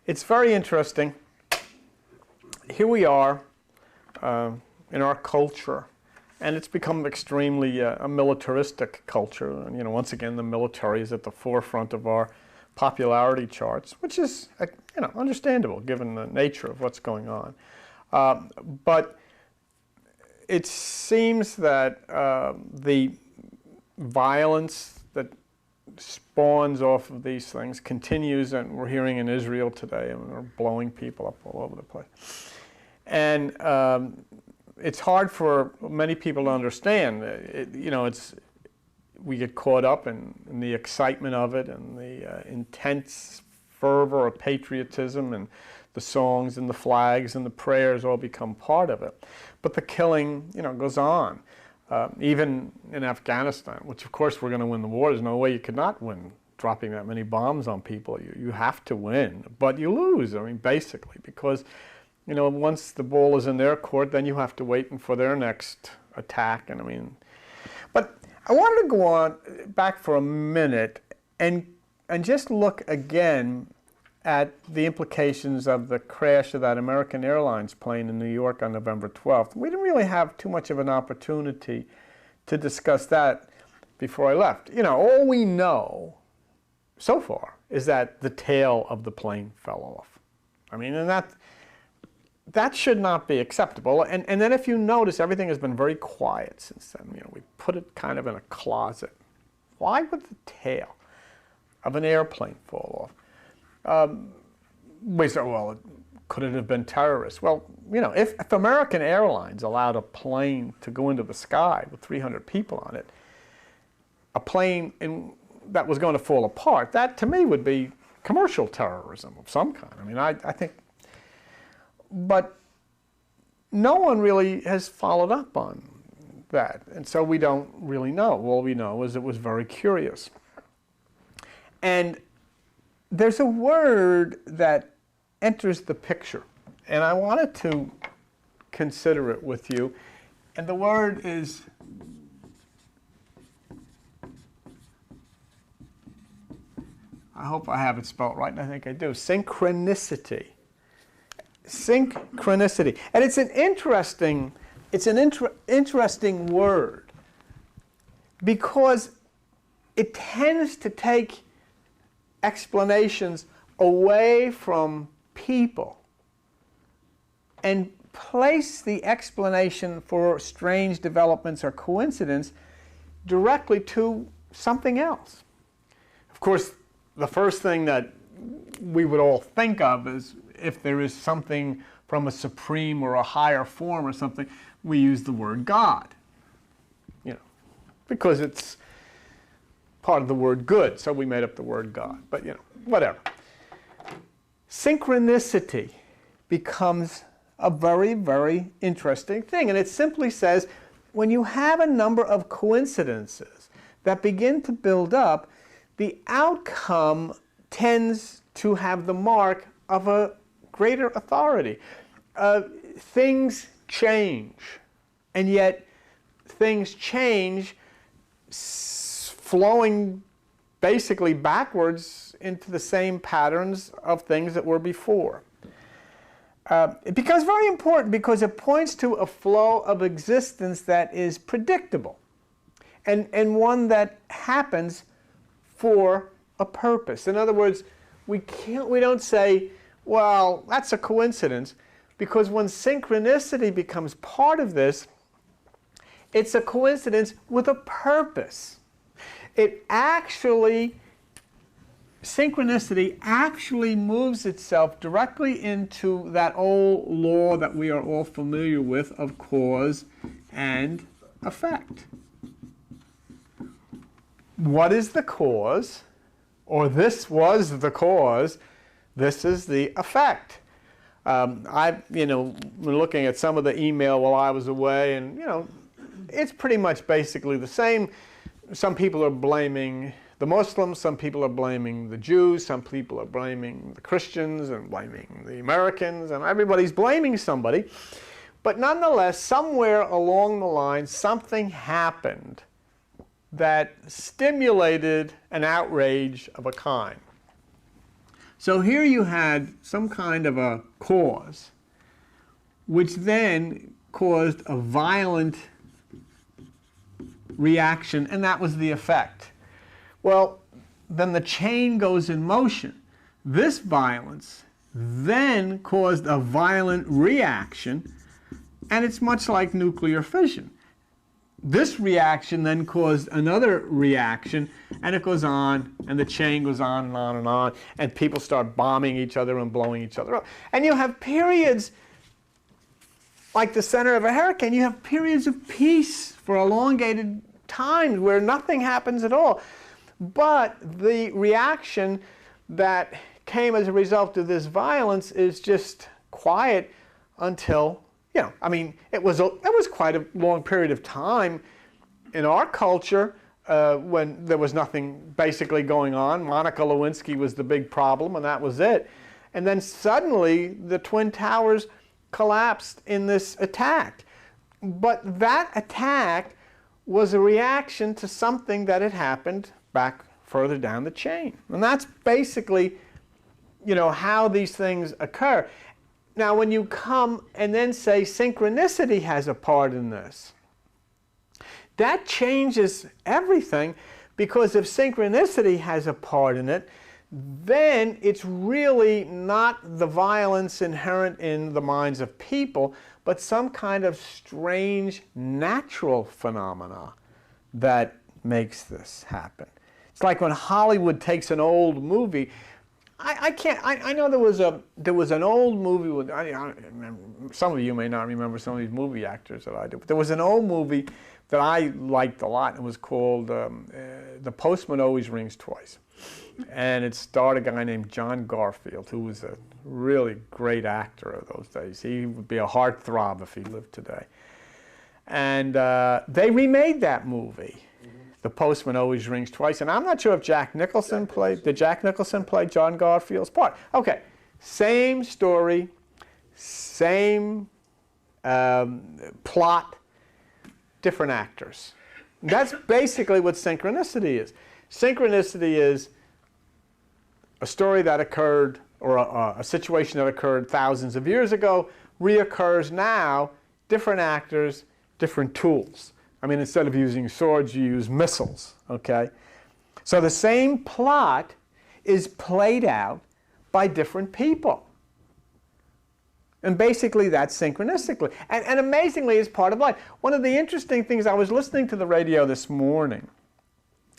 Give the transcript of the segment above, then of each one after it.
it's very interesting. Here we are in our culture, and it's become extremely a militaristic culture. And, you know, once again, the military is at the forefront of our popularity charts, which is, you know, understandable given the nature of what's going on. But it seems that the violence that spawns off of these things continues, and we're hearing in Israel today, and they're blowing people up all over the place. And it's hard for many people to understand. You know, we get caught up in the excitement of it and the intense fervor of patriotism, and the songs and the flags and the prayers all become part of it. But the killing, you know, goes on. Even in Afghanistan, which of course we're going to win the war. There's no way you could not win dropping that many bombs on people. You have to win, but you lose, I mean, basically, because, you know, once the ball is in their court, then you have to wait for their next attack. And I mean, but I wanted to go on back for a minute and just look again at the implications of the crash of that American Airlines plane in New York on November 12th. We didn't really have too much of an opportunity to discuss that before I left. You know, all we know so far is that the tail of the plane fell off. I mean, and that should not be acceptable. And then if you notice, everything has been very quiet since then. You know, we put it kind of in a closet. Why would the tail of an airplane fall off? We say, well, could it have been terrorists? Well, you know, if American Airlines allowed a plane to go into the sky with 300 people on it, a plane that was going to fall apart, that to me would be commercial terrorism of some kind. I mean, I think, but no one really has followed up on that, and so we don't really know. All we know is it was very curious. And there's a word that enters the picture, and I wanted to consider it with you, and the word is I hope I have it spelled right, and I think I do. Synchronicity. Synchronicity. And it's an interesting word because it tends to take explanations away from people and place the explanation for strange developments or coincidence directly to something else. Of course, the first thing that we would all think of is if there is something from a supreme or a higher form or something, we use the word God, you know, because it's part of the word good, so we made up the word God, but you know, whatever. Synchronicity becomes a very, very interesting thing, and it simply says when you have a number of coincidences that begin to build up, the outcome tends to have the mark of a greater authority. Things change, and yet things change flowing basically backwards into the same patterns of things that were before. It becomes very important because it points to a flow of existence that is predictable and one that happens for a purpose. In other words, we don't say, well, that's a coincidence, because when synchronicity becomes part of this, it's a coincidence with a purpose. Synchronicity actually moves itself directly into that old law that we are all familiar with of cause and effect. What is the cause? Or this was the cause. This is the effect. I've, you know, been looking at some of the email while I was away, and, you know, it's pretty much basically the same. Some people are blaming the Muslims, some people are blaming the Jews, some people are blaming the Christians and blaming the Americans, and everybody's blaming somebody. But nonetheless, somewhere along the line, something happened that stimulated an outrage of a kind. So here you had some kind of a cause, which then caused a violent reaction, and that was the effect. Well, then the chain goes in motion. This violence then caused a violent reaction, and it's much like nuclear fission. This reaction then caused another reaction, and it goes on, and the chain goes on and on and on, and people start bombing each other and blowing each other up. And you have periods, like the center of a hurricane, you have periods of peace for elongated times where nothing happens at all. But the reaction that came as a result of this violence is just quiet until, you know, I mean, it was quite a long period of time in our culture when there was nothing basically going on. Monica Lewinsky was the big problem, and that was it. And then suddenly the Twin Towers collapsed in this attack. But that attack was a reaction to something that had happened back further down the chain. And that's basically, you know, how these things occur. Now, when you come and then say synchronicity has a part in this, that changes everything, because if synchronicity has a part in it, then it's really not the violence inherent in the minds of people, but some kind of strange natural phenomena that makes this happen. It's like when Hollywood takes an old movie. I know there was an old movie with, I remember, some of you may not remember some of these movie actors that I do, but there was an old movie that I liked a lot. It was called The Postman Always Rings Twice. And it starred a guy named John Garfield, who was a really great actor of those days. He would be a heartthrob if he lived today. And they remade that movie, The Postman Always Rings Twice. And I'm not sure if Jack Nicholson played, did Jack Nicholson play John Garfield's part? Okay, same story, same plot, different actors. That's basically what synchronicity is. Synchronicity is a story that occurred, or a situation that occurred thousands of years ago, reoccurs now, different actors, different tools. I mean, instead of using swords, you use missiles, okay? So the same plot is played out by different people. And basically that's synchronistically. And amazingly, it's part of life. One of the interesting things, I was listening to the radio this morning,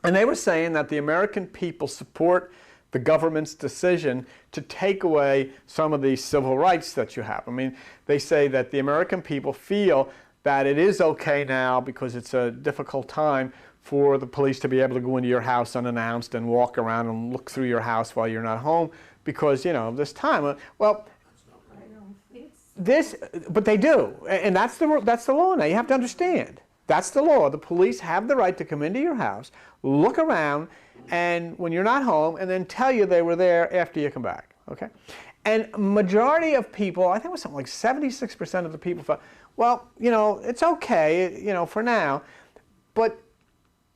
and they were saying that the American people support the government's decision to take away some of the civil rights that you have. I mean, they say that the American people feel that it is okay now, because it's a difficult time, for the police to be able to go into your house unannounced and walk around and look through your house while you're not home, because, you know, of this time. Well, but they do, and that's the law now. You have to understand. That's the law. The police have the right to come into your house, look around, and when you're not home, and then tell you they were there after you come back, okay? And majority of people, I think it was something like 76% of the people thought, well, you know, it's okay, you know, for now. But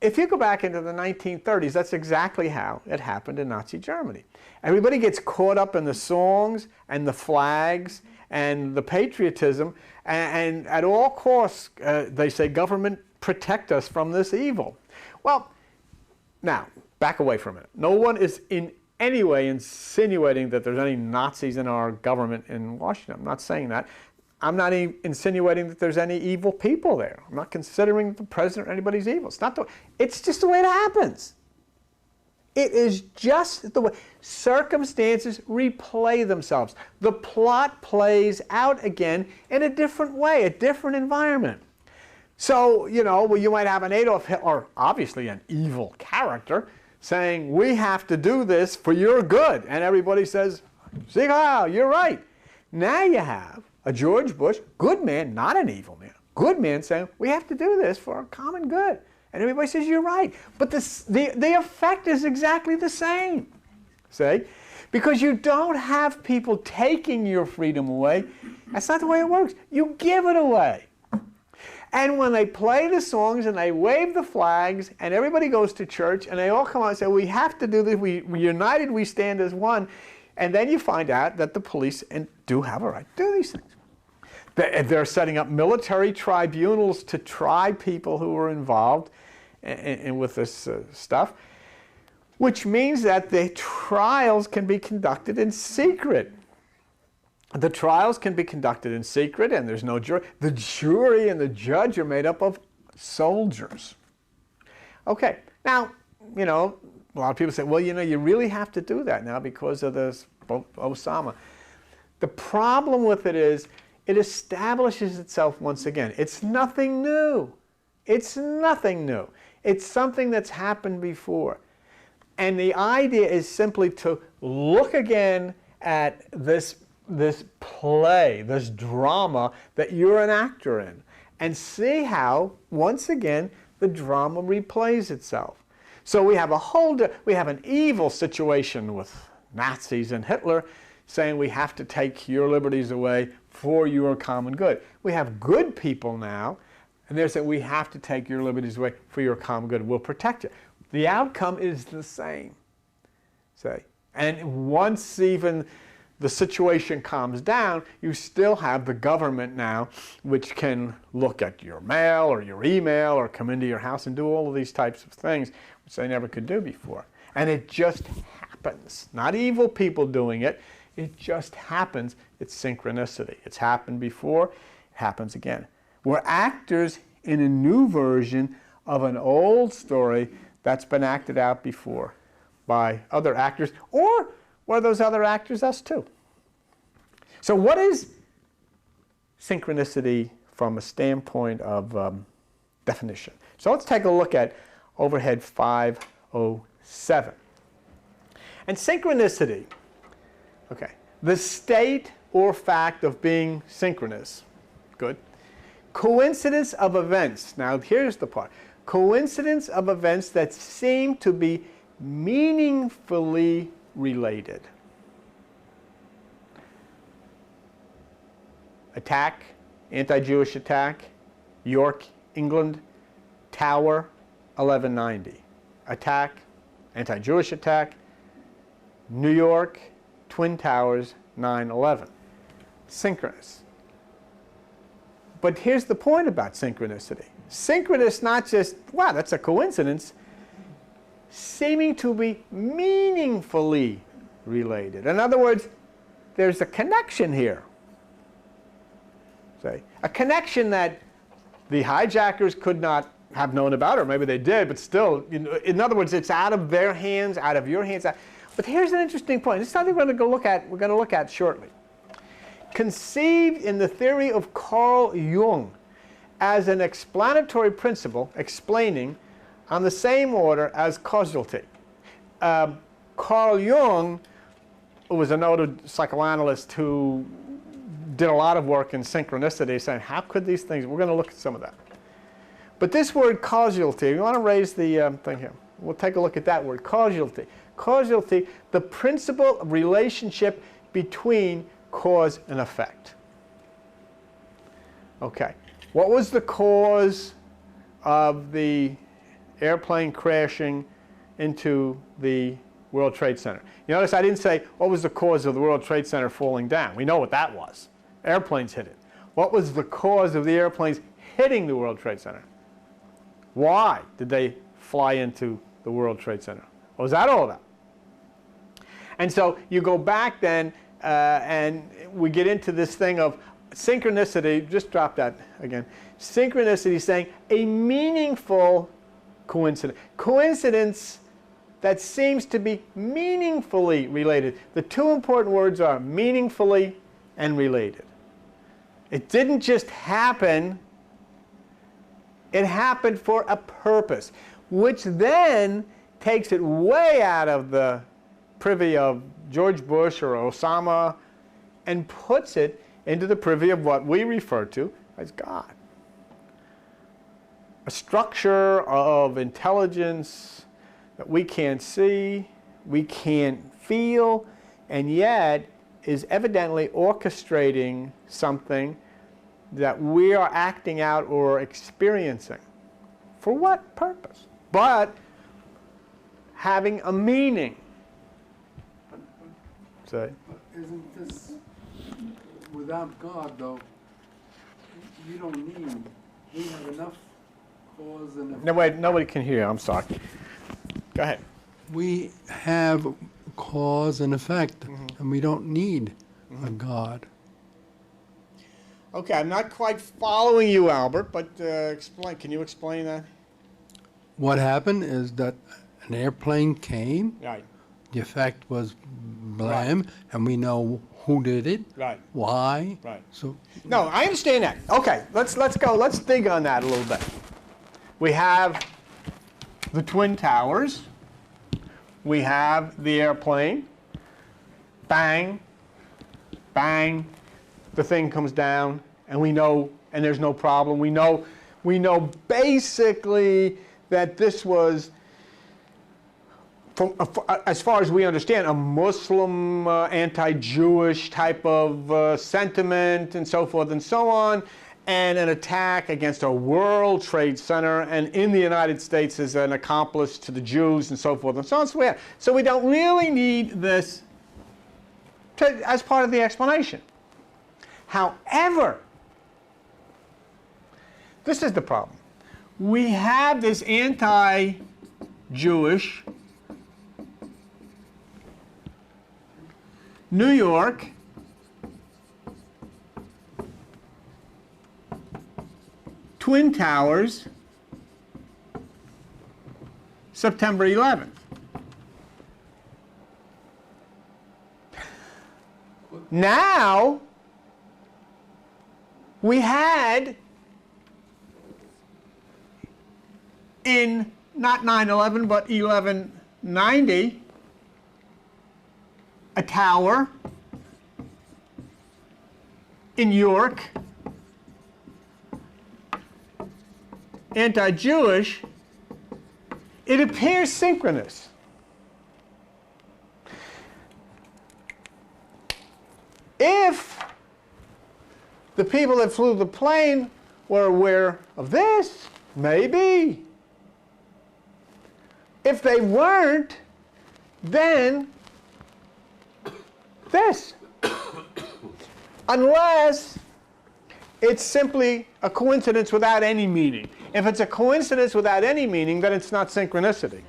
if you go back into the 1930s, that's exactly how it happened in Nazi Germany. Everybody gets caught up in the songs and the flags and the patriotism, and at all costs, they say, government, protect us from this evil. Well, now, back away from it. No one is in any way insinuating that there's any Nazis in our government in Washington. I'm not saying that. I'm not insinuating that there's any evil people there. I'm not considering the president or anybody's evil. It's just the way it happens. It is just the way. Circumstances replay themselves. The plot plays out again in a different way, a different environment. So, you know, well, you might have an Adolf Hitler, obviously an evil character, saying, we have to do this for your good. And everybody says, Sieg Heil, you're right. Now you have a George Bush, good man, not an evil man, good man, saying, we have to do this for our common good. And everybody says, you're right. But the effect is exactly the same, see? Because you don't have people taking your freedom away. That's not the way it works. You give it away. And when they play the songs and they wave the flags and everybody goes to church and they all come out and say, we have to do this, we united, we stand as one, And then you find out that the police do have a right to do these things. They're setting up military tribunals to try people who were involved with this stuff, which means that the trials can be conducted in secret. The trials can be conducted in secret, and there's no jury. The jury and the judge are made up of soldiers. Okay, now, you know, a lot of people say, well, you know, you really have to do that now because of this Osama. The problem with it is it establishes itself once again. It's nothing new. It's nothing new. It's something that's happened before. And the idea is simply to look again at this play, this drama that you're an actor in, and see how, once again, the drama replays itself. So we have we have an evil situation with Nazis and Hitler saying we have to take your liberties away for your common good. We have good people now, and they're saying we have to take your liberties away for your common good. We'll protect you. The outcome is the same. And once even the situation calms down, you still have the government now which can look at your mail or your email or come into your house and do all of these types of things which they never could do before. And it just happens. Not evil people doing it. It just happens. It's synchronicity. It's happened before. It happens again. We're actors in a new version of an old story that's been acted out before by other actors, or were those other actors us too? So what is synchronicity from a standpoint of definition? So let's take a look at overhead 507. And synchronicity, okay, the state or fact of being synchronous, good. Coincidence of events, now here's the part. Coincidence of events that seem to be meaningfully related. Attack, anti-Jewish attack, York, England, Tower, 1190. Attack, anti-Jewish attack, New York, Twin Towers, 9/11. Synchronous. But here's the point about synchronicity. Synchronous, not just, wow, that's a coincidence, seeming to be meaningfully related. In other words, there's a connection here. Say, a connection that the hijackers could not have known about, or maybe they did, but still, you know, in other words, it's out of their hands, out of your hands. But here's an interesting point. This is something we're going to look at shortly. Conceived in the theory of Carl Jung as an explanatory principle explaining on the same order as causality. Carl Jung was a noted psychoanalyst who did a lot of work in synchronicity, saying, how could these things, we're going to look at some of that. But this word causality, we want to raise the thing here. We'll take a look at that word, causality. Causality, the principle of relationship between cause and effect. Okay, what was the cause of the airplane crashing into the World Trade Center? You notice I didn't say what was the cause of the World Trade Center falling down. We know what that was. Airplanes hit it. What was the cause of the airplanes hitting the World Trade Center? Why did they fly into the World Trade Center? What was that all about? And so you go back then and we get into this thing of synchronicity. Just drop that again. Synchronicity saying a meaningful coincidence. Coincidence that seems to be meaningfully related. The two important words are meaningfully and related. It didn't just happen. It happened for a purpose, which then takes it way out of the privy of George Bush or Osama and puts it into the privy of what we refer to as God. A structure of intelligence that we can't see, we can't feel, and yet is evidently orchestrating something that we are acting out or experiencing. For what purpose? But having a meaning. say. But isn't this, without God, though, you don't need, we have enough cause and effect. No, wait, nobody can hear you. I'm sorry. Go ahead. We have cause and effect, and we don't need a God. Okay, I'm not quite following you, Albert, but explain. Can you explain that? What happened is that an airplane came, Right. the effect was blam, and we know who did it, Right. why. Right. So No, I understand that. Okay, let's go. Let's dig on that a little bit. We have the Twin Towers. We have the airplane. Bang, bang. The thing comes down, and we know, and there's no problem. We know basically that this was, as far as we understand, a Muslim, anti-Jewish type of sentiment and so forth and so on, and an attack against a World Trade Center, and in the United States as an accomplice to the Jews and so forth and so on. So we don't really need this as part of the explanation. However, this is the problem. We have this anti-Jewish New York Twin Towers, September 11th. Now, we had in not 9/11 but 11/90 a tower in York, anti-Jewish. It appears synchronous. If the people that flew the plane were aware of this, maybe. If they weren't, then this. Unless it's simply a coincidence without any meaning. If it's a coincidence without any meaning, then it's not synchronicity.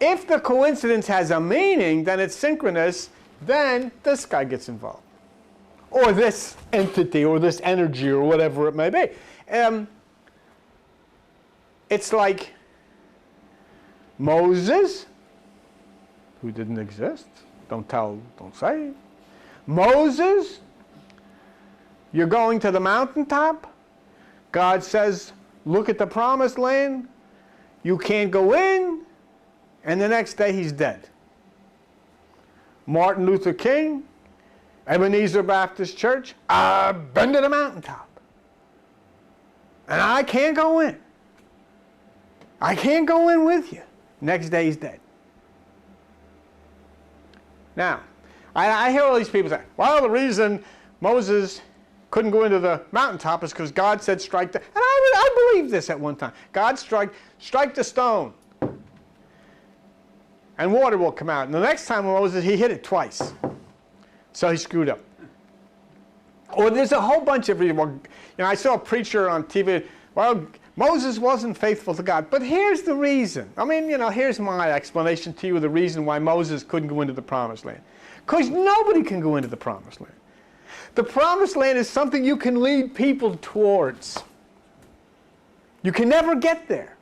If the coincidence has a meaning, then it's synchronous, then this guy gets involved. Or this entity, or this energy, or whatever it may be. It's like Moses, who didn't exist. Don't tell, don't say. Moses, you're going to the mountaintop. God says, look at the promised land. You can't go in. And the next day he's dead. Martin Luther King, Ebenezer Baptist Church, I've been to the mountaintop. And I can't go in. I can't go in with you. Next day he's dead. Now, I hear all these people say, well, the reason Moses couldn't go into the mountaintop is because God said strike the... And I believed this at one time. God strike the stone. And water will come out. And the next time Moses, he hit it twice. So he screwed up. Or there's a whole bunch of people. You know, I saw a preacher on TV, well, Moses wasn't faithful to God. But here's the reason. I mean, you know, here's my explanation to you of the reason why Moses couldn't go into the promised land. Because nobody can go into the promised land. The promised land is something you can lead people towards. You can never get there.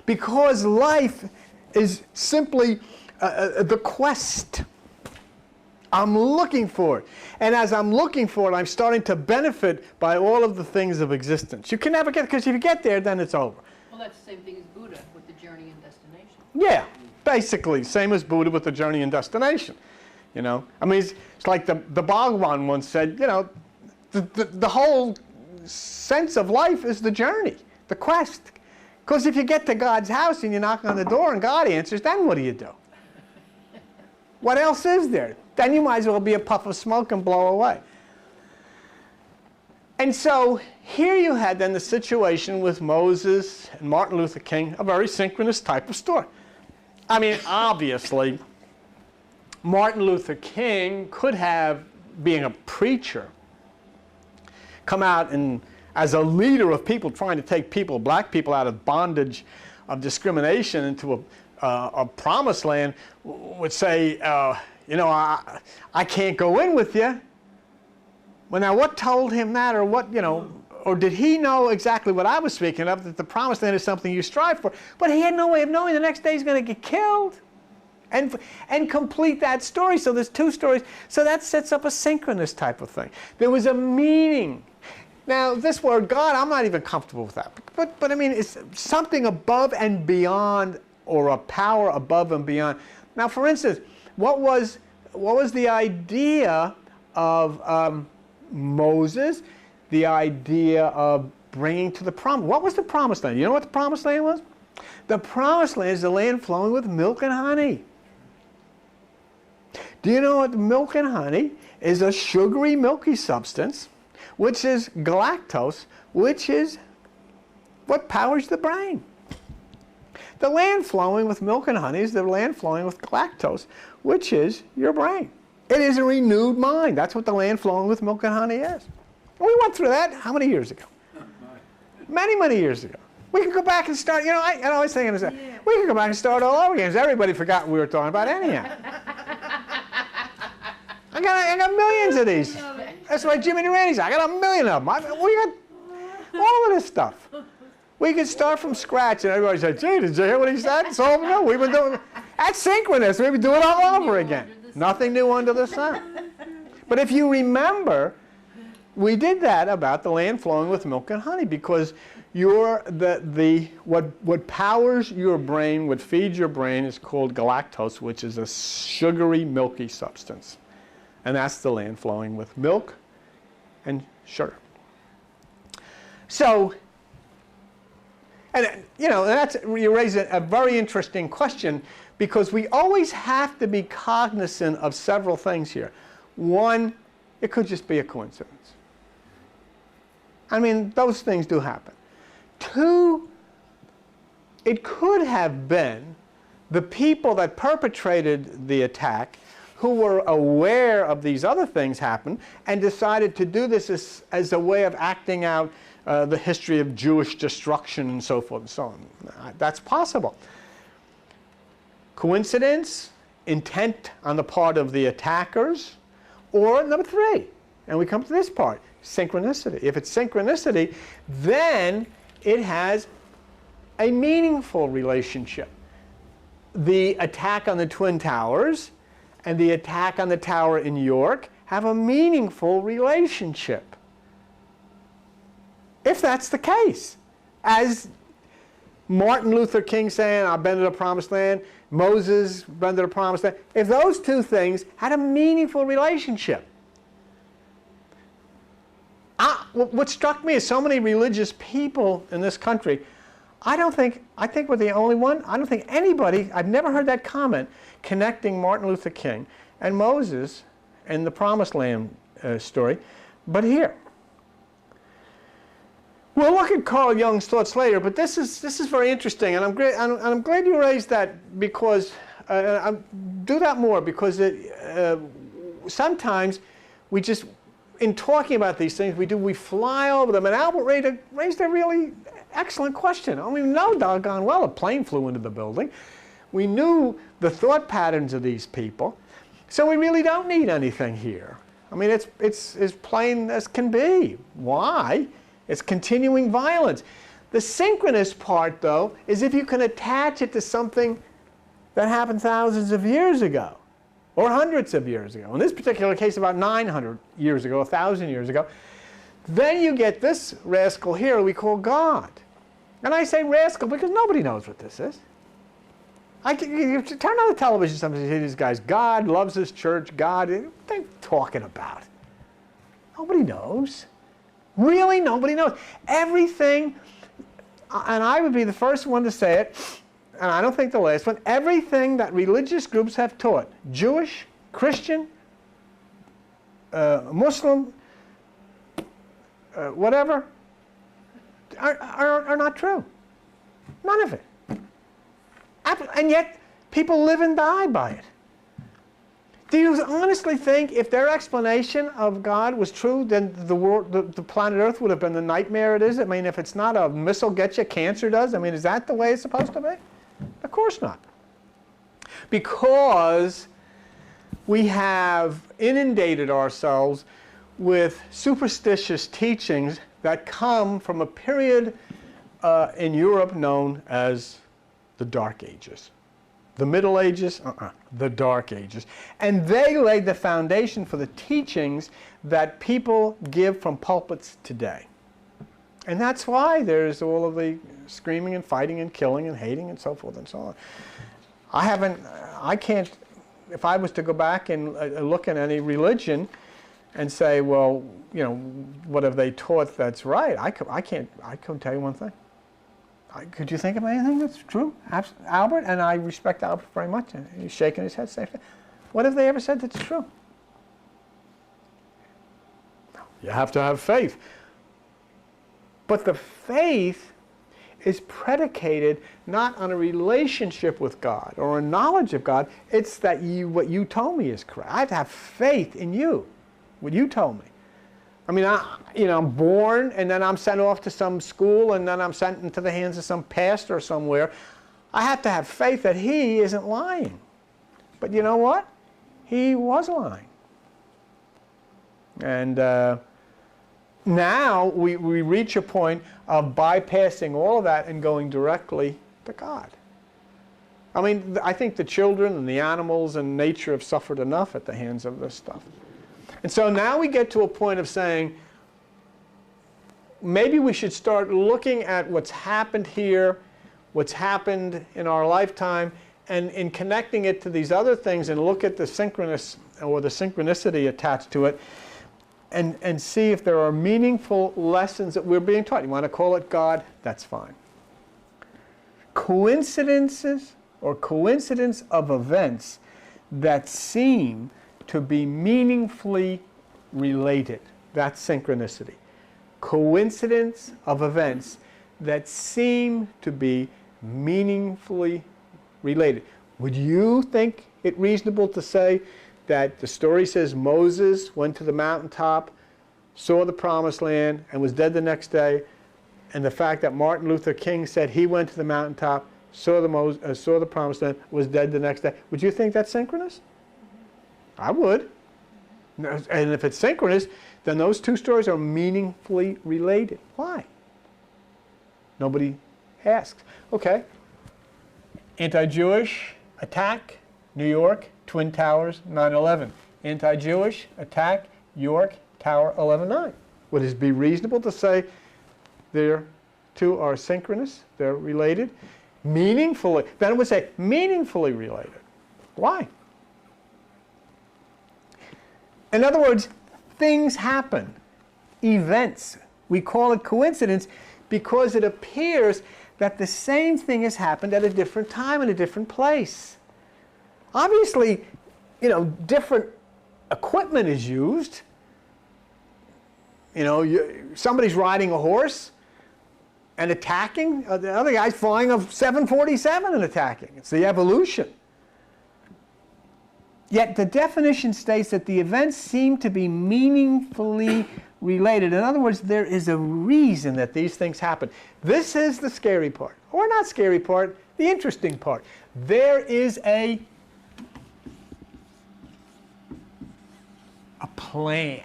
Because life is simply the quest. I'm looking for it. And as I'm looking for it, I'm starting to benefit by all of the things of existence. You can never get, because if you get there, then it's over. Well, that's the same thing as Buddha with the journey and destination. Yeah, basically, same as Buddha with the journey and destination. You know, I mean, it's like the Bhagwan once said, you know, the whole sense of life is the journey, the quest. Because if you get to God's house and you knock on the door and God answers, then what do you do? What else is there? Then you might as well be a puff of smoke and blow away. And so here you had then the situation with Moses and Martin Luther King, a very synchronous type of story. I mean, obviously, Martin Luther King could have, being a preacher, come out and, as a leader of people trying to take people, black people, out of bondage of discrimination into a promised land, would say, you know, I can't go in with you. Well, now what told him that, or what, you know, or did he know exactly what I was speaking of, that the promised land is something you strive for? But he had no way of knowing the next day he's going to get killed. And complete that story. So there's two stories. So that sets up a synchronous type of thing. There was a meaning. Now, this word God, I'm not even comfortable with that. But I mean, it's something above and beyond, or a power above and beyond. Now, for instance, what was the idea of Moses? The idea of bringing to the promise. What was the promised land? You know what the promised land was? The promised land is the land flowing with milk and honey. Do you know what milk and honey is? A sugary, milky substance, which is galactose, which is what powers the brain. The land flowing with milk and honey is the land flowing with galactose, which is your brain. It is a renewed mind. That's what the land flowing with milk and honey is. We went through that how many years ago? Many, many years ago. We could go back and start, you know, I always think, we could go back and start all over again, because everybody forgot what we were talking about anyhow. I got millions of these. That's why Jimmy Durante said, I got a million of them. We got all of this stuff. We could start from scratch, and everybody said, gee, did you hear what he said? It's all new. We've been doing, that's synchronous. We've been doing it all over again. Nothing new under the sun. But if you remember, we did that about the land flowing with milk and honey, because what powers your brain, what feeds your brain, is called galactose, which is a sugary, milky substance. And that's the land flowing with milk and sugar. So, and you know, you raise a very interesting question, because we always have to be cognizant of several things here. One, it could just be a coincidence. I mean, those things do happen. Two, it could have been the people that perpetrated the attack who were aware of these other things happen and decided to do this as a way of acting out the history of Jewish destruction and so forth and so on. That's possible. Coincidence, intent on the part of the attackers, or number three, and we come to this part, synchronicity. If it's synchronicity, then it has a meaningful relationship. The attack on the Twin Towers and the attack on the tower in York have a meaningful relationship. If that's the case. As Martin Luther King saying, I've been to the promised land, Moses been to the promised land. If those two things had a meaningful relationship. What struck me is so many religious people in this country, I think we're the only one. I don't think anybody, I've never heard that comment connecting Martin Luther King and Moses and the Promised Land story, but here. We'll look at Carl Jung's thoughts later, but this is very interesting, and I'm glad you raised that, because do that more, because sometimes we just, in talking about these things, we fly over them. And Albert raised a really excellent question. I mean, we know doggone well a plane flew into the building. We knew the thought patterns of these people, so we really don't need anything here. I mean, it's as plain as can be. Why? It's continuing violence. The synchronous part, though, is if you can attach it to something that happened thousands of years ago, or hundreds of years ago. In this particular case, about 900 years ago, 1,000 years ago. Then you get this rascal here we call God. And I say rascal because nobody knows what this is. You turn on the television, sometimes you see these guys, God loves his church, God, what are they talking about? Nobody knows. Really, nobody knows. Everything, and I would be the first one to say it, and I don't think the last one, everything that religious groups have taught, Jewish, Christian, Muslim, whatever, are not true. None of it. And yet, people live and die by it. Do you honestly think if their explanation of God was true, then the world, the planet Earth would have been the nightmare it is? I mean, if it's not a missile gets you, cancer does. I mean, is that the way it's supposed to be? Of course not. Because we have inundated ourselves with superstitious teachings that come from a period in Europe known as the Dark Ages. The Middle Ages, the Dark Ages. And they laid the foundation for the teachings that people give from pulpits today. And that's why there's all of the screaming and fighting and killing and hating and so forth and so on. I can't, if I was to go back and look at any religion and say, well, you know, what have they taught that's right? I couldn't tell you one thing. Could you think of anything that's true? Albert, and I respect Albert very much, and he's shaking his head, saying, what have they ever said that's true? You have to have faith. But the faith is predicated not on a relationship with God or a knowledge of God. It's that what you told me is correct. I have to have faith in you, what you told me. I mean, I'm born, and then I'm sent off to some school, and then I'm sent into the hands of some pastor somewhere. I have to have faith that he isn't lying. But you know what? He was lying. And now we reach a point of bypassing all of that and going directly to God. I mean, I think the children and the animals and nature have suffered enough at the hands of this stuff. And so now we get to a point of saying, maybe we should start looking at what's happened here, what's happened in our lifetime, and in connecting it to these other things and look at the synchronous or the synchronicity attached to it and see if there are meaningful lessons that we're being taught. You want to call it God? That's fine. Coincidences or coincidence of events that seem to be meaningfully related. That's synchronicity. Coincidence of events that seem to be meaningfully related. Would you think it reasonable to say that the story says Moses went to the mountaintop, saw the promised land, and was dead the next day, and the fact that Martin Luther King said he went to the mountaintop, saw the promised land, was dead the next day? Would you think that's synchronous? I would. And if it's synchronous, then those two stories are meaningfully related. Why? Nobody asks. Okay. Anti-Jewish attack, New York, Twin Towers, 9/11. Anti-Jewish attack, York, Tower, 11/9. Would it be reasonable to say their two are synchronous, they're related? Meaningfully. Then it would say meaningfully related. Why? In other words, things happen, events. We call it coincidence because it appears that the same thing has happened at a different time in a different place. Obviously, different equipment is used. Somebody's riding a horse and attacking. The other guy's flying a 747 and attacking. It's the evolution. Yet the definition states that the events seem to be meaningfully related. In other words, there is a reason that these things happen. This is the scary part. Or not scary part, the interesting part. There is a plan.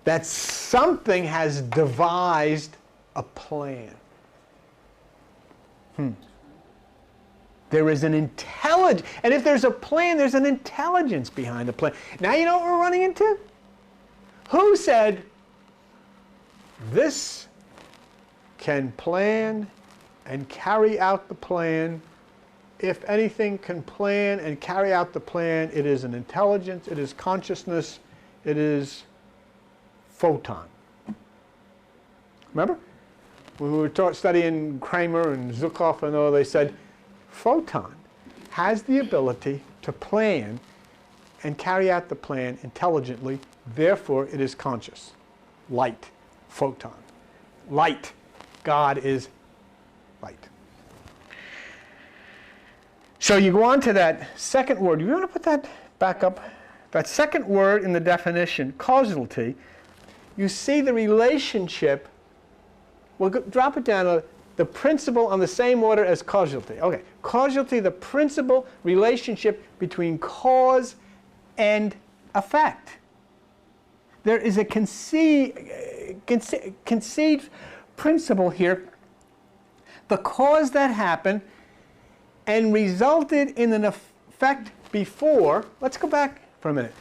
That something has devised a plan. There is an intelligence, and if there's a plan, there's an intelligence behind the plan. Now you know what we're running into? Who said, this can plan and carry out the plan? If anything can plan and carry out the plan, it is an intelligence, it is consciousness, it is photon. Remember? When we were studying Kramer and Zukov and all, they said, photon has the ability to plan and carry out the plan intelligently, therefore it is conscious. Light, photon. Light. God is light. So you go on to that second word. You want to put that back up? That second word in the definition, causality, you see the relationship. We'll drop it down. The principle on the same order as causality. Okay, causality, the principal relationship between cause and effect. There is a conceived principle here. The cause that happened and resulted in an effect before. Let's go back for a minute.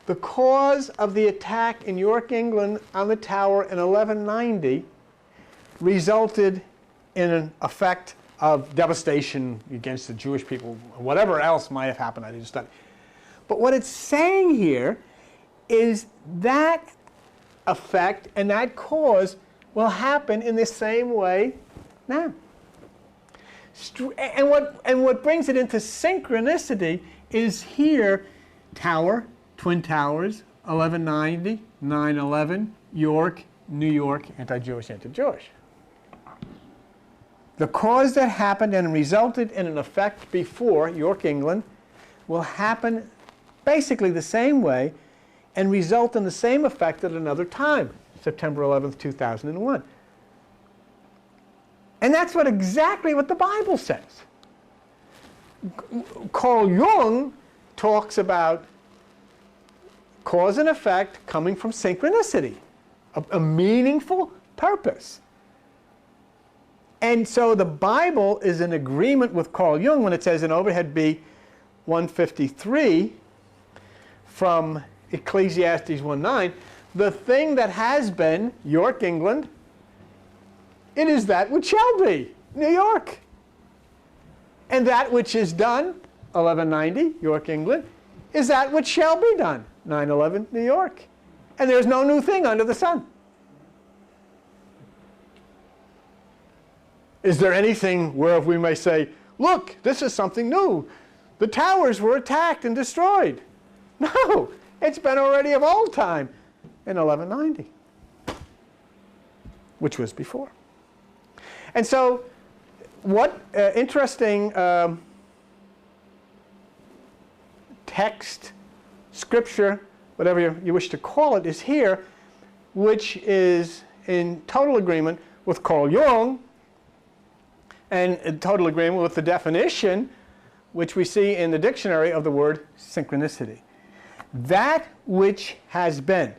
The cause of the attack in York, England on the tower in 1190 resulted in an effect of devastation against the Jewish people, whatever else might have happened, I didn't study. But what it's saying here is that effect and that cause will happen in the same way now. And what brings it into synchronicity is here, tower, Twin Towers, 1190, 9/11, York, New York, anti-Jewish, anti-Jewish. The cause that happened and resulted in an effect before, York, England, will happen basically the same way and result in the same effect at another time, September 11th, 2001. And that's exactly what the Bible says. Carl Jung talks about cause and effect coming from synchronicity, a meaningful purpose. And so the Bible is in agreement with Carl Jung when it says in overhead B 153 from Ecclesiastes 1:9, the thing that has been, York, England, it is that which shall be, New York. And that which is done, 1190, York, England, is that which shall be done, 9/11, New York. And there's no new thing under the sun. Is there anything whereof we may say, look, this is something new. The towers were attacked and destroyed. No, it's been already of old time in 1190, which was before. And so what interesting text, scripture, whatever you wish to call it, is here, which is in total agreement with Carl Jung and in total agreement with the definition which we see in the dictionary of the word synchronicity. That which has been.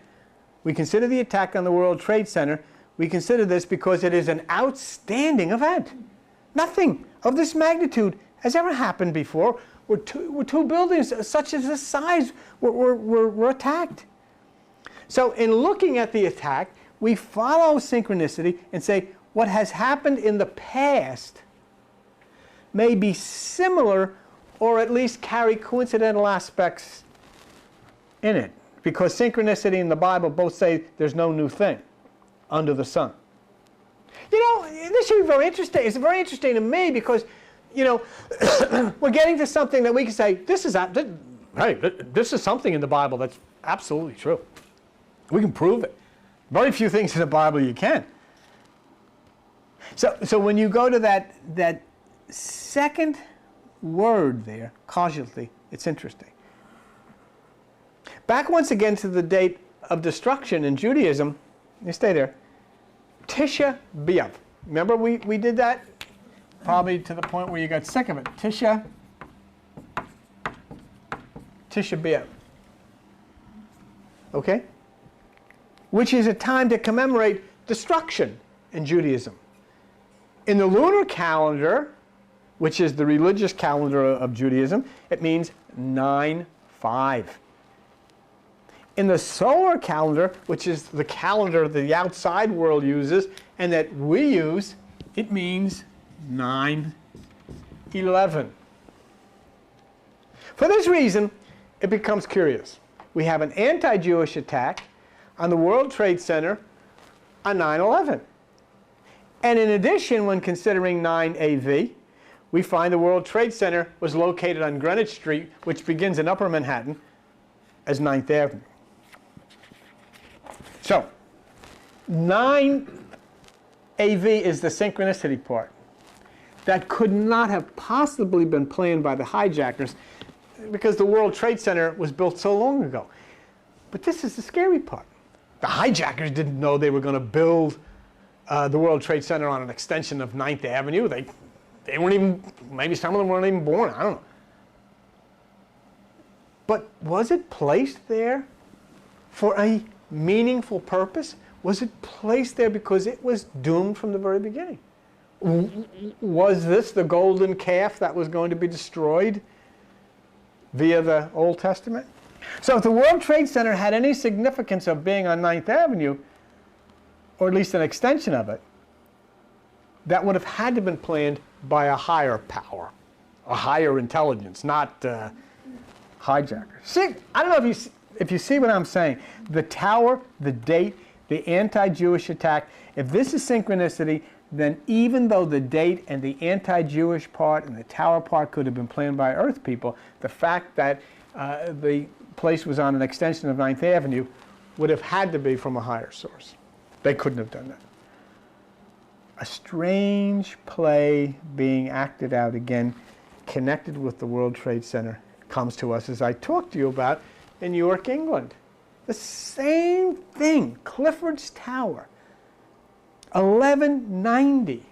We consider the attack on the World Trade Center. We consider this because it is an outstanding event. Nothing of this magnitude has ever happened before where two buildings such as this size were attacked. So in looking at the attack, we follow synchronicity and say what has happened in the past may be similar or at least carry coincidental aspects in it. Because synchronicity and the Bible both say there's no new thing under the sun. You know, this should be very interesting. It's very interesting to me because, you know, we're getting to something that we can say, this is something in the Bible that's absolutely true. We can prove it. Very few things in the Bible you can. So when you go to that second word there, causality, it's interesting. Back once again to the date of destruction in Judaism, you stay there, Tisha B'Av. Remember we did that? Probably to the point where you got sick of it. Tisha B'Av. Okay? Which is a time to commemorate destruction in Judaism. In the lunar calendar, which is the religious calendar of Judaism, it means 9/5. In the solar calendar, which is the calendar the outside world uses and that we use, it means 9/11. For this reason, it becomes curious. We have an anti-Jewish attack on the World Trade Center on 9/11. And in addition, when considering 9 AV, we find the World Trade Center was located on Greenwich Street, which begins in Upper Manhattan as 9th Avenue. So, 9 AV is the synchronicity part. that could not have possibly been planned by the hijackers because the World Trade Center was built so long ago. But this is the scary part. The hijackers didn't know they were going to build the World Trade Center on an extension of 9th Avenue. They weren't even, maybe some of them weren't even born, I don't know. But was it placed there for a meaningful purpose? Was it placed there because it was doomed from the very beginning? Was this the golden calf that was going to be destroyed via the Old Testament? So if the World Trade Center had any significance of being on 9th Avenue, or at least an extension of it, that would have had to have been planned by a higher power, a higher intelligence, not hijackers. See, I don't know if you see what I'm saying. The tower, the date, the anti-Jewish attack, if this is synchronicity, then even though the date and the anti-Jewish part and the tower part could have been planned by Earth people, the fact that the place was on an extension of 9th Avenue would have had to be from a higher source. They couldn't have done that. A strange play being acted out again, connected with the World Trade Center, comes to us as I talked to you about in York, England. The same thing, Clifford's Tower, 1190.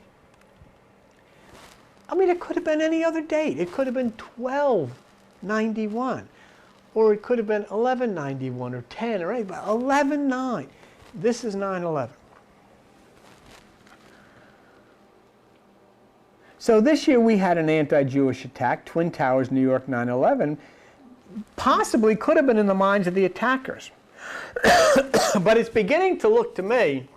I mean, it could have been any other date. It could have been 1291, or it could have been 1191 or 10 or 8, but 11/9. This is 9/11. So this year we had an anti-Jewish attack, Twin Towers, New York, 9/11. Possibly could have been in the minds of the attackers. But it's beginning to look to me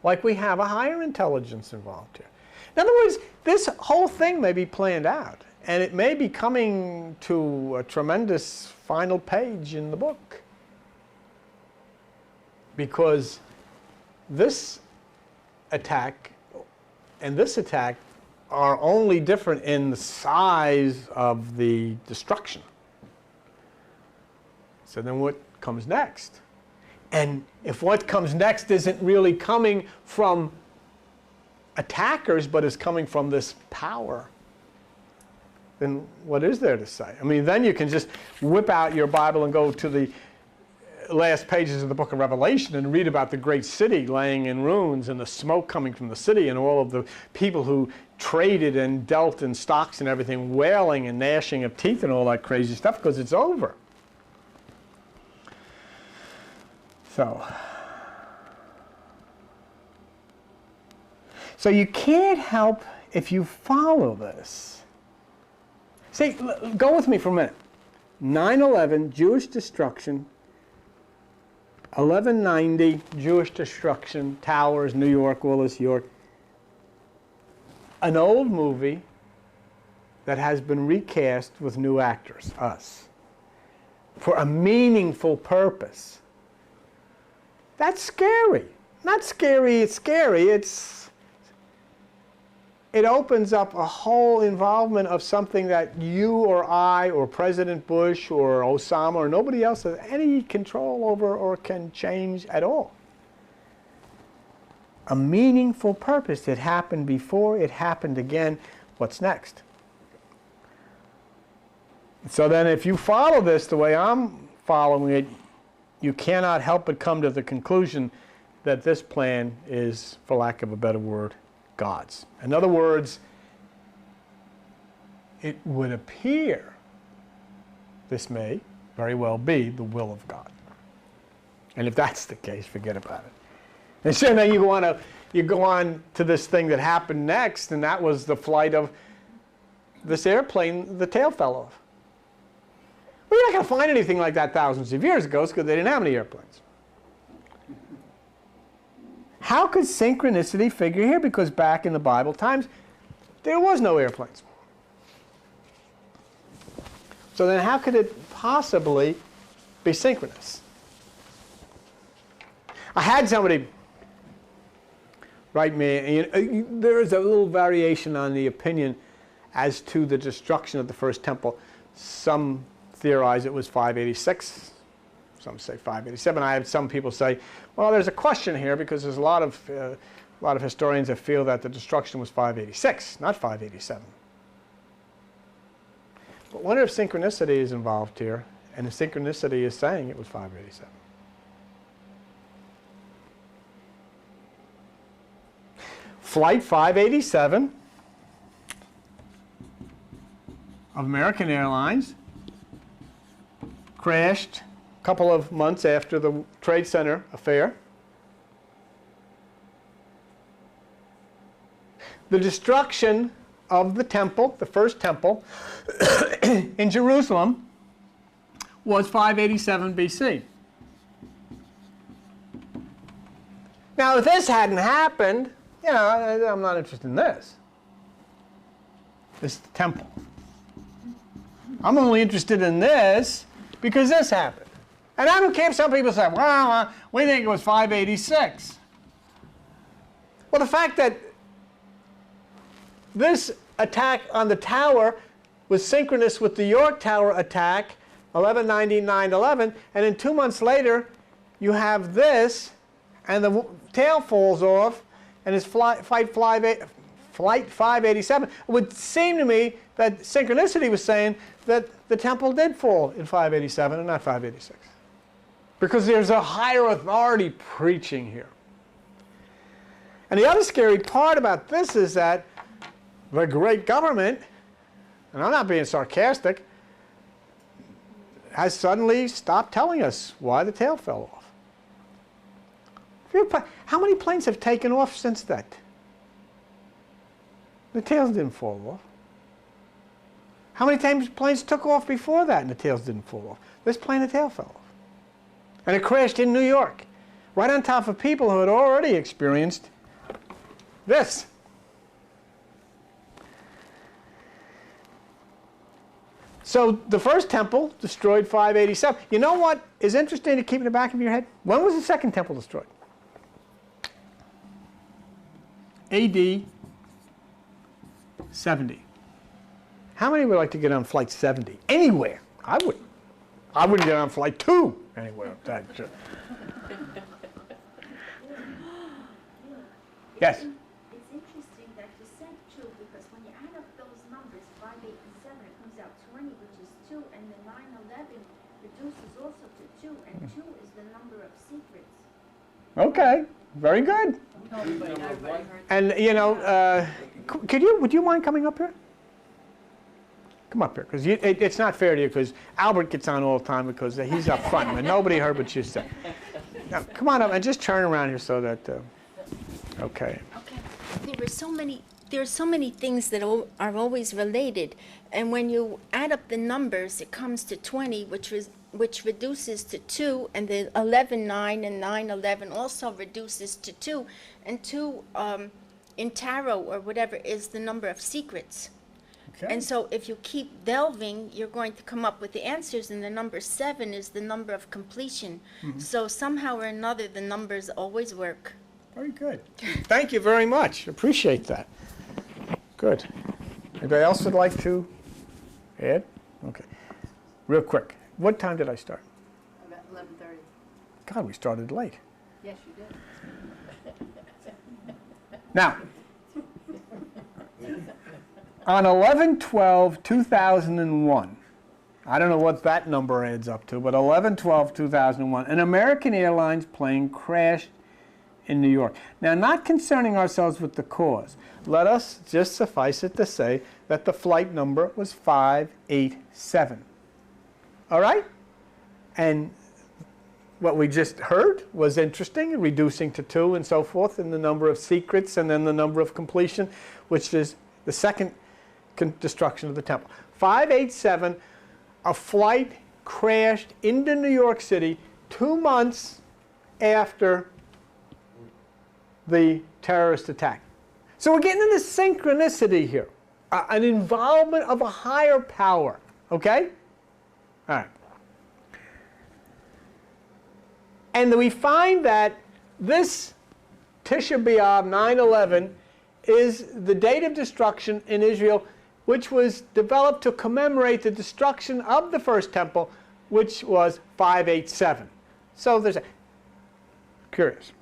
like we have a higher intelligence involved here. In other words, this whole thing may be planned out, and it may be coming to a tremendous final page in the book. Because this attack and this attack are only different in the size of the destruction. So then what comes next? And if what comes next isn't really coming from attackers, but is coming from this power, then what is there to say? I mean, then you can just whip out your Bible and go to the last pages of the book of Revelation and read about the great city laying in ruins and the smoke coming from the city and all of the people who traded and dealt in stocks and everything, wailing and gnashing of teeth and all that crazy stuff because it's over. So you can't help if you follow this. See, go with me for a minute. 9/11, Jewish destruction. 1190, Jewish destruction, towers, New York, Willis, York. An old movie that has been recast with new actors, us, for a meaningful purpose. That's scary. Not scary, it's scary. It opens up a whole involvement of something that you or I or President Bush or Osama or nobody else has any control over or can change at all. A meaningful purpose. It happened before, it happened again. What's next? So then if you follow this the way I'm following it, you cannot help but come to the conclusion that this plan is, for lack of a better word, God's. In other words, it would appear this may very well be the will of God. And if that's the case, forget about it. And so then you go on to this thing that happened next, and that was the flight of this airplane the tail fell off. Well, you're not going to find anything like that thousands of years ago because they didn't have any airplanes. How could synchronicity figure here? Because back in the Bible times, there was no airplanes. So then how could it possibly be synchronous? I had somebody write me, there is a little variation on the opinion as to the destruction of the first temple. Some theorize it was 586. Some say 587. I have some people say, well, there's a question here because there's a lot of A lot of historians have feel that the destruction was 586, not 587. But wonder if synchronicity is involved here, and the synchronicity is saying it was 587. Flight 587 of American Airlines crashed a couple of months after the Trade Center affair. The destruction of the temple, the first temple, in Jerusalem was 587 BC. Now, if this hadn't happened, you know, I'm not interested in this. This is the temple. I'm only interested in this because this happened. And I don't care if some people say, well, we think it was 586. Well, the fact that this attack on the tower was synchronous with the York Tower attack, 11/90/9/11, and then 2 months later, you have this, and the tail falls off, and it's flight 587. It would seem to me that synchronicity was saying that the temple did fall in 587 and not 586. Because there's a higher authority preaching here. And the other scary part about this is that the great government, and I'm not being sarcastic, has suddenly stopped telling us why the tail fell off. How many planes have taken off since that? The tails didn't fall off. How many times planes took off before that and the tails didn't fall off? This plane, the tail fell off. And it crashed in New York, right on top of people who had already experienced this. So the first temple destroyed 587. You know what is interesting to keep in the back of your head? When was the second temple destroyed? AD 70. How many would like to get on flight 70? Anywhere. I wouldn't. I wouldn't get on flight 2 anywhere. Yes? It's interesting that you said 2 because when you add up those numbers, 5, 8, and 7, it comes out 20, which is 2, and the 9, 11 reduces also to 2, and 2 is the number of secrets. Okay. Very good. And, you know, would you mind coming up here? Come up here, because it's not fair to you, because Albert gets on all the time because he's up front, and nobody heard what you said. Now, come on up and just turn around here so that, okay. There are so many things that are always related, and when you add up the numbers, it comes to 20, which reduces to 2, and the 11/9 and 9/11 also reduces to 2, and 2 in tarot or whatever is the number of secrets. Okay. And so if you keep delving, you're going to come up with the answers, and the number 7 is the number of completion. Mm-hmm. So somehow or another, the numbers always work. Very good. Thank you very much. Appreciate that. Good. Anybody else would like to add? Okay. Real quick. What time did I start? About 11:30. God, we started late. Yes, you did. Now, on 11/12/2001, I don't know what that number adds up to, but 11/12/2001, an American Airlines plane crashed in New York. Now, not concerning ourselves with the cause, let us just suffice it to say that the flight number was 587. All right? And what we just heard was interesting, reducing to 2 and so forth, and the number of secrets, and then the number of completion, which is the second destruction of the temple. 587, a flight crashed into New York City 2 months after the terrorist attack. So we're getting into synchronicity here, an involvement of a higher power, okay? All right. And we find that this Tisha B'Av 9/11 is the date of destruction in Israel, which was developed to commemorate the destruction of the first temple, which was 587. So there's curious.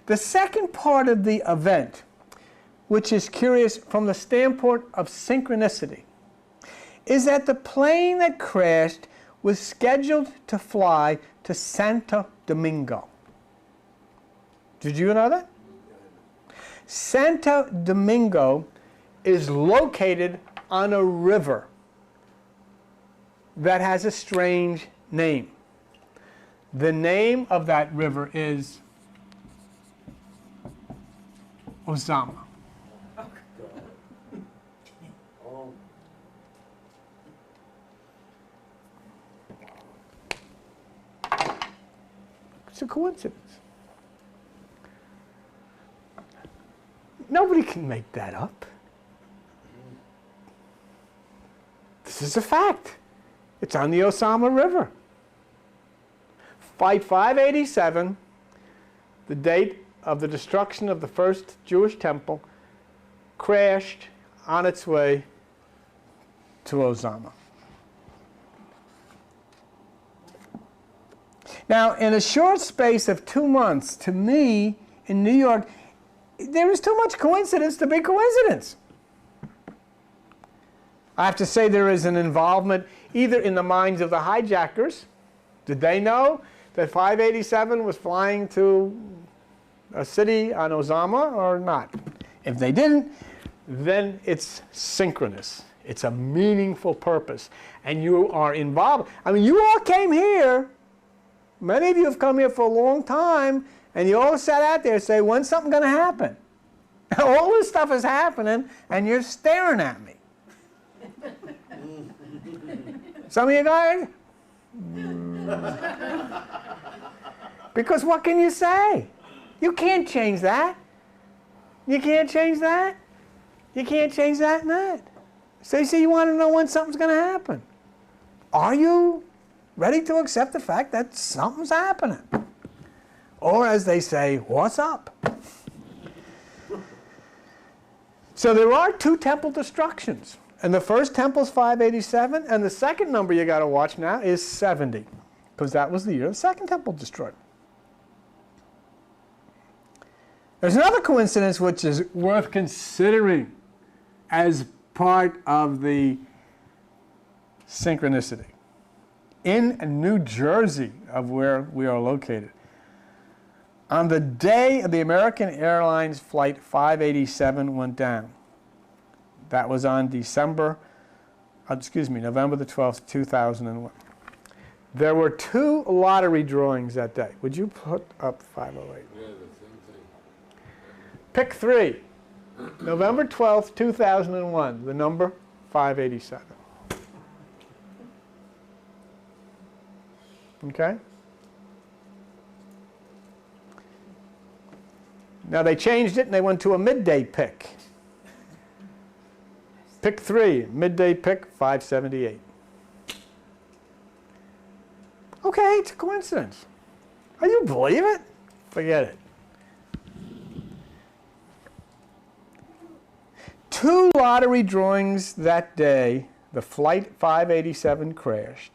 The second part of the event, which is curious from the standpoint of synchronicity, is that the plane that crashed was scheduled to fly to Santo Domingo. Did you know that? Santo Domingo is located on a river that has a strange name. The name of that river is Osama. It's a coincidence. Nobody can make that up. This is a fact. It's on the Osama River. Flight 587, the date of the destruction of the first Jewish temple, crashed on its way to Osama. Now, in a short space of 2 months, to me, in New York, there is too much coincidence to be coincidence. I have to say there is an involvement either in the minds of the hijackers. Did they know that 587 was flying to a city on Osama or not? If they didn't, then it's synchronous. It's a meaningful purpose. And you are involved. I mean, you all came here. Many of you have come here for a long time, and you all sat out there and say, when's something going to happen? All this stuff is happening, and you're staring at me. Some of you guys? Because what can you say? You can't change that. You can't change that. You can't change that and that. So you say you want to know when something's going to happen. Are you ready to accept the fact that something's happening? Or as they say, what's up? So there are 2 temple destructions. And the first temple is 587, and the second number you got to watch now is 70, because that was the year the second temple destroyed. There's another coincidence which is worth considering as part of the synchronicity. In New Jersey, of where we are located, on the day of the American Airlines flight 587 went down, that was on November the 12th, 2001. There were 2 lottery drawings that day. Would you put up 508? Yeah, the same thing. Pick 3. November 12th, 2001, the number 587. Okay? Now they changed it and they went to a midday pick. Pick 3, midday pick 578. Okay, it's a coincidence. Oh, you believe it? Forget it. 2 lottery drawings that day, the flight 587 crashed.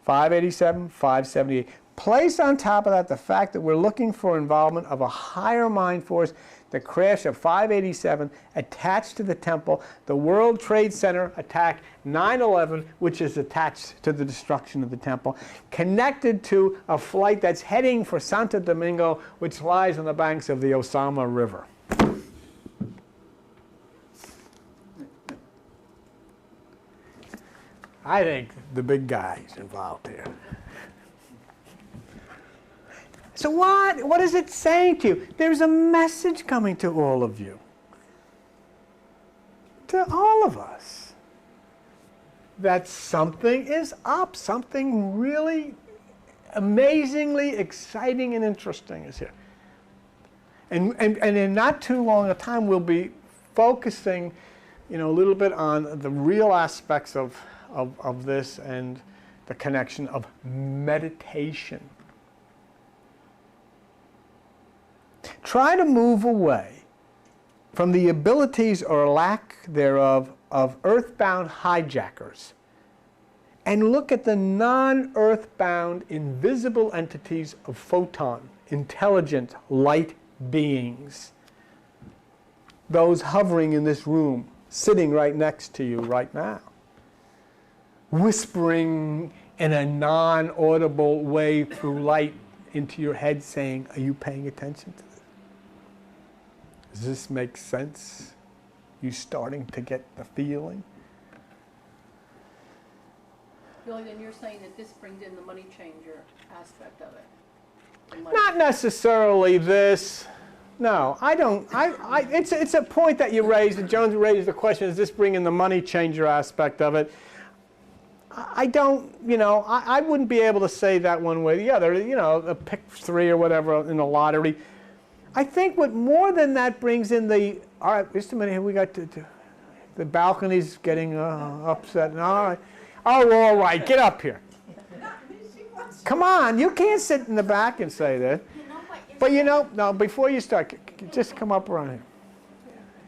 587, 578. Place on top of that the fact that we're looking for involvement of a higher mind force. The crash of 587 attached to the temple, the World Trade Center attack 9/11, which is attached to the destruction of the temple, connected to a flight that's heading for Santo Domingo, which lies on the banks of the Osama River. I think the big guy's involved here. So what is it saying to you? There's a message coming to all of you. To all of us. That something is up. Something really amazingly exciting and interesting is here. And in not too long a time we'll be focusing, a little bit on the real aspects of this and the connection of meditation. Try to move away from the abilities or lack thereof of earthbound hijackers and look at the non-earthbound invisible entities of photon intelligent light beings, those hovering in this room, sitting right next to you right now, whispering in a non-audible way through light into your head saying, are you paying attention to this? Does this make sense? You starting to get the feeling? Billy, then you're saying that this brings in the money changer aspect of it. The money- Not necessarily this. No, I don't. It's a point that you raised, and Jones raised the question, does this bring in the money changer aspect of it? I don't, I wouldn't be able to say that one way or the other. A pick 3 or whatever in the lottery. I think what more than that brings in all right, just a minute here, we got the balcony's getting upset. All right. Oh, all right, get up here. Come on, you can't sit in the back and say that. But no, before you start, just come up around here.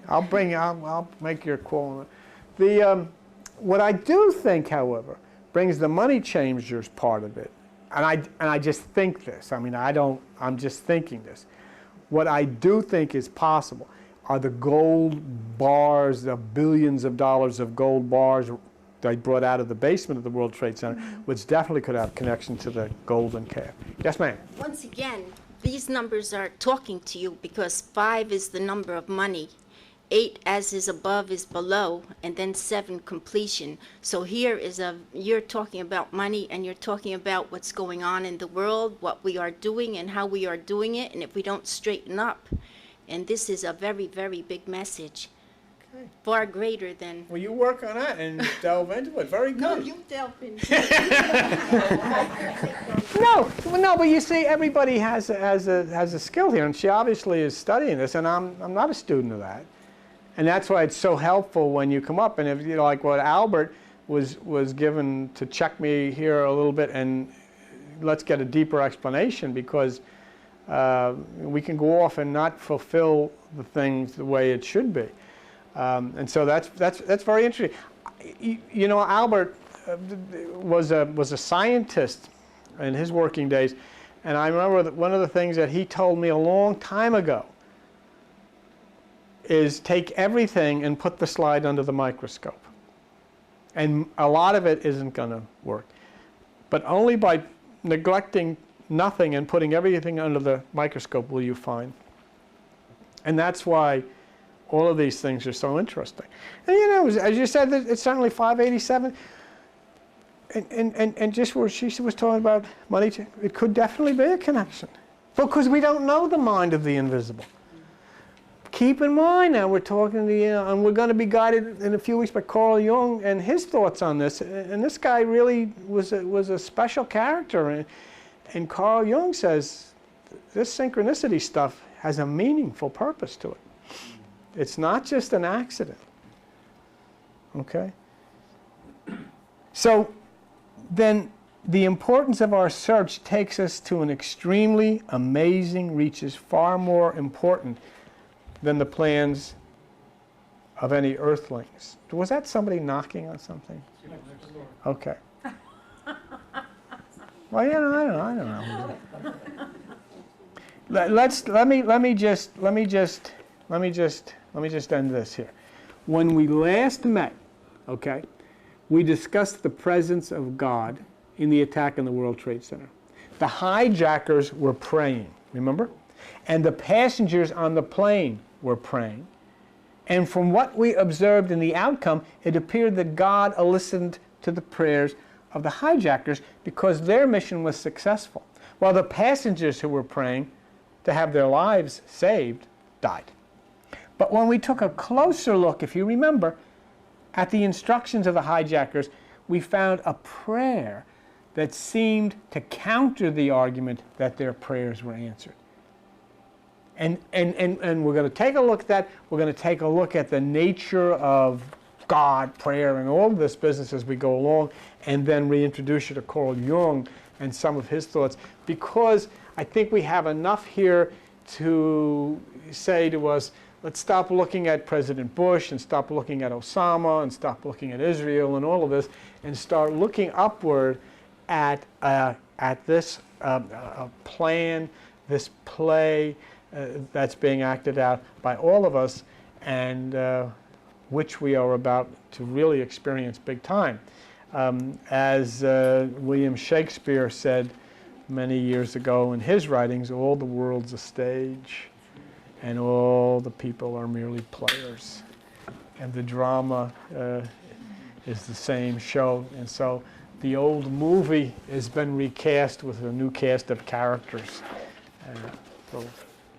I'll make your call. What I do think, however, brings the money changers part of it, and I just think this. I mean, I'm just thinking this. What I do think is possible are the gold bars, the billions of dollars of gold bars they brought out of the basement of the World Trade Center, which definitely could have connection to the golden calf. Yes, ma'am. Once again, these numbers are talking to you because 5 is the number of money, 8 as is above is below, and then 7 completion. So here you're talking about money, and you're talking about what's going on in the world, what we are doing and how we are doing it, and if we don't straighten up. And this is a very, very big message. Okay. Far greater than... Well, you work on that and delve into it. Very good. No, you delve into No, but you see, everybody has a skill here, and she obviously is studying this, and I'm not a student of that. And that's why it's so helpful when you come up, and if like what Albert was given to check me here a little bit, and let's get a deeper explanation, because we can go off and not fulfill the things the way it should be. And so that's very interesting. Albert was a scientist in his working days, and I remember that one of the things that he told me a long time ago is take everything and put the slide under the microscope. And a lot of it isn't going to work. But only by neglecting nothing and putting everything under the microscope will you find. And that's why all of these things are so interesting. And as you said, it's certainly 587. And just where she was talking about money, it could definitely be a connection. Because we don't know the mind of the invisible. Keep in mind now we're talking to and we're going to be guided in a few weeks by Carl Jung and his thoughts on this. And this guy really was a special character. And Carl Jung says this synchronicity stuff has a meaningful purpose to it. It's not just an accident. Okay? So then the importance of our search takes us to an extremely amazing reaches, far more important than the plans of any earthlings. Was that somebody knocking on something? Okay. Well, I don't know. Let me just end this here. When we last met, okay, we discussed the presence of God in the attack on the World Trade Center. The hijackers were praying, remember? And the passengers on the plane were praying. And from what we observed in the outcome, it appeared that God listened to the prayers of the hijackers because their mission was successful, while the passengers who were praying to have their lives saved died. But when we took a closer look, if you remember, at the instructions of the hijackers, we found a prayer that seemed to counter the argument that their prayers were answered. And we're going to take a look at that. We're going to take a look at the nature of God, prayer, and all of this business as we go along, and then reintroduce you to Carl Jung and some of his thoughts, because I think we have enough here to say to us, let's stop looking at President Bush and stop looking at Osama and stop looking at Israel and all of this, and start looking upward at this plan this play that's being acted out by all of us, and which we are about to really experience big time. As William Shakespeare said many years ago in his writings, all the world's a stage, and all the people are merely players. And the drama is the same show. And so the old movie has been recast with a new cast of characters. So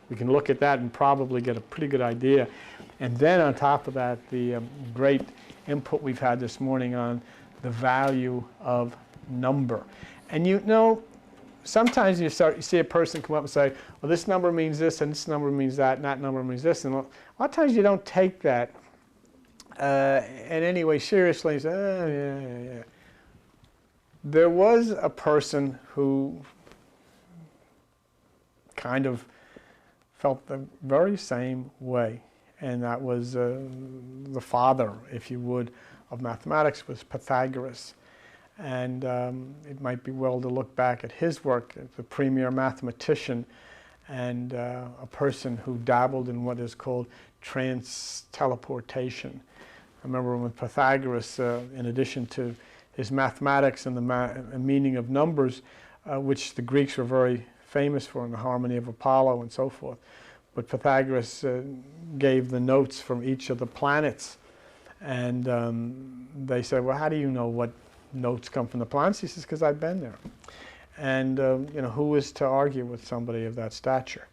we can look at that and probably get a pretty good idea. And then on top of that, the great input we've had this morning on the value of number. And you know, sometimes you see a person come up and say, well, this number means this, and this number means that, and that number means this. And a lot of times you don't take that in any way seriously. You say, oh, yeah. There was a person who kind of felt the very same way, and that was the father, if you would, of mathematics, was Pythagoras. And it might be well to look back at his work as the premier mathematician and a person who dabbled in what is called trans-teleportation. I remember when Pythagoras, in addition to his mathematics and the meaning of numbers, which the Greeks were very famous for, in the harmony of Apollo and so forth, but Pythagoras gave the notes from each of the planets. And they said, well, how do you know what notes come from the planets? He says, because I've been there. And you know, who is to argue with somebody of that stature?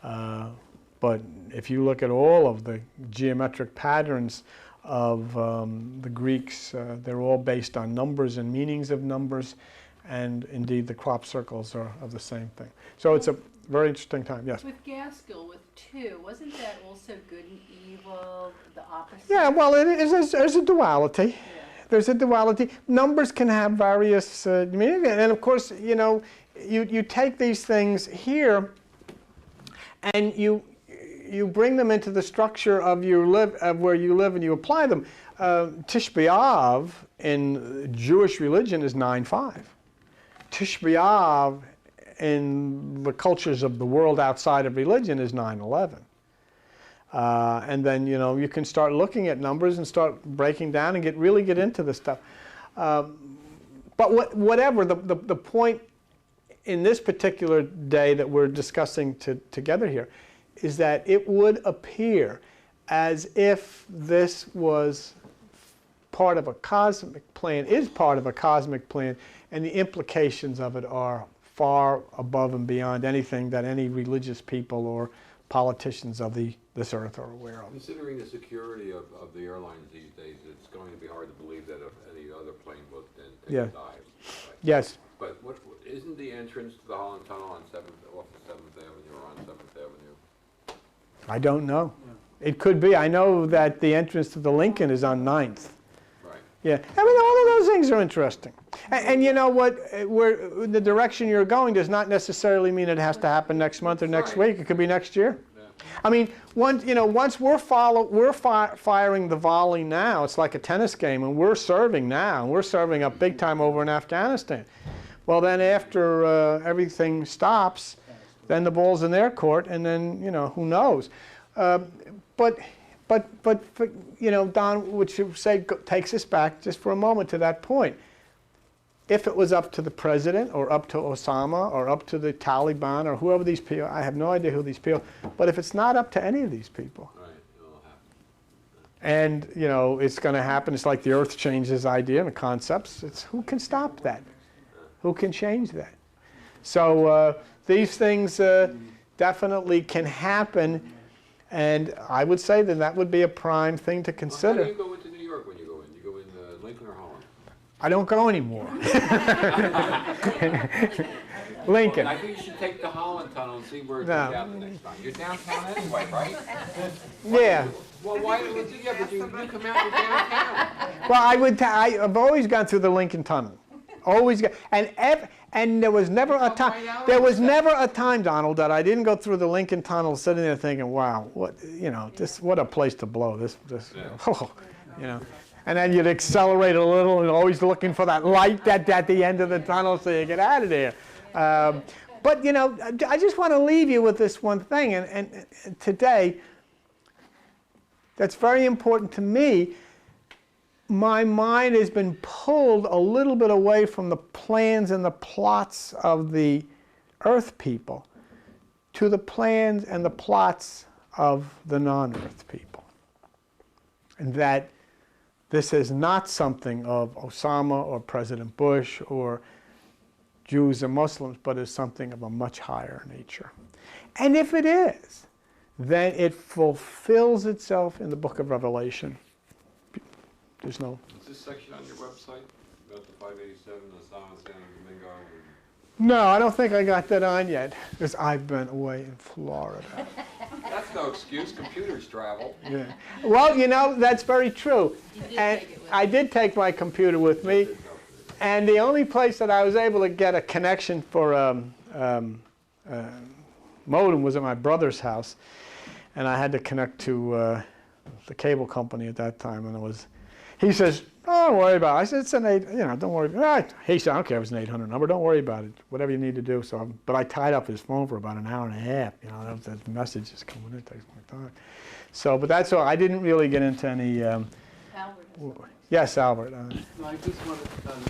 But if you look at all of the geometric patterns of the Greeks, they're all based on numbers and meanings of numbers, and indeed the crop circles are of the same thing. So it's a very interesting time. Yes? With Gaskell, with 2, wasn't that also good and evil, the opposite? Yeah, well, there's a duality. Yeah. There's a duality. Numbers can have various meanings, and of course, you know, you take these things here, and you bring them into the structure of where you live, and you apply them. Tish B'Av in Jewish religion is 9/5. Tish B'Av in the cultures of the world outside of religion is 9/11. And then, you know, you can start looking at numbers and start breaking down and really get into this stuff. But whatever, the point in this particular day that we're discussing together here is that it would appear as if this was part of a cosmic plan, is part of a cosmic plan, and the implications of it are far above and beyond anything that any religious people or politicians of this earth are aware of. Considering the security of the airlines these days, it's going to be hard to believe that if any other plane would then take a dive. Right? Yes. But isn't the entrance to the Holland Tunnel on off of 7th Avenue or on 7th Avenue? I don't know. Yeah. It could be. I know that the entrance to the Lincoln is on 9th. Right. Yeah. I mean, all of those things are interesting. And you know what? The direction you're going does not necessarily mean it has to happen next month or next week. It could be next year. Yeah. I mean, once we're firing the volley now, it's like a tennis game, and we're serving now, and we're serving up big time over in Afghanistan. Well, then after everything stops, then the ball's in their court, and then, you know, who knows? But you know, Don, what you say takes us back just for a moment to that point. If it was up to the president or up to Osama or up to the Taliban or whoever these people, I have no idea who these people, but if it's not up to any of these people, right, it'll happen. And you know, it's going to happen. It's like the earth changes idea and the concepts. It's who can stop that? Who can change that? So these things definitely can happen, and I would say that would be a prime thing to consider. Well, how do you go into New York when you go in? You go in Lincoln or Holland? I don't go anymore. Lincoln. Well, I think you should take the Holland Tunnel and see where it goes out the next time. You're downtown anyway, right? Yeah. Well, why would you? Yeah, but you come out, you're downtown. Well, I've always gone through the Lincoln Tunnel. Always got, and there was never a time. There was never a time, Donald, that I didn't go through the Lincoln Tunnel, sitting there thinking, "Wow, what what a place to blow this." You know, and then you'd accelerate a little, and always looking for that light at the end of the tunnel so you get out of there. But, you know, I just want to leave you with this one thing, and today, that's very important to me. My mind has been pulled a little bit away from the plans and the plots of the Earth people to the plans and the plots of the non-Earth people. And that this is not something of Osama or President Bush or Jews and Muslims, but is something of a much higher nature. And if it is, then it fulfills itself in the book of Revelation. There's no... Is this section on your website about the 587, Osama, San Domingo? No, I don't think I got that on yet, because I've been away in Florida. That's no excuse. Computers travel. Yeah. Well, you know, that's very true. And I did take my computer with me, and the only place that I was able to get a connection for modem was at my brother's house, and I had to connect to the cable company at that time, and it was. He says, "Oh, don't worry about it." I said, "It's an 8, you know, don't worry." Right. He said, "I don't care if it's an 800 number. Don't worry about it. Whatever you need to do." So, but I tied up his phone for about an hour and a half. You know, that message is coming in. It takes my time. So, but that's all. I didn't really get into any. Albert. Yes, Albert. No, I just wanted to tell you,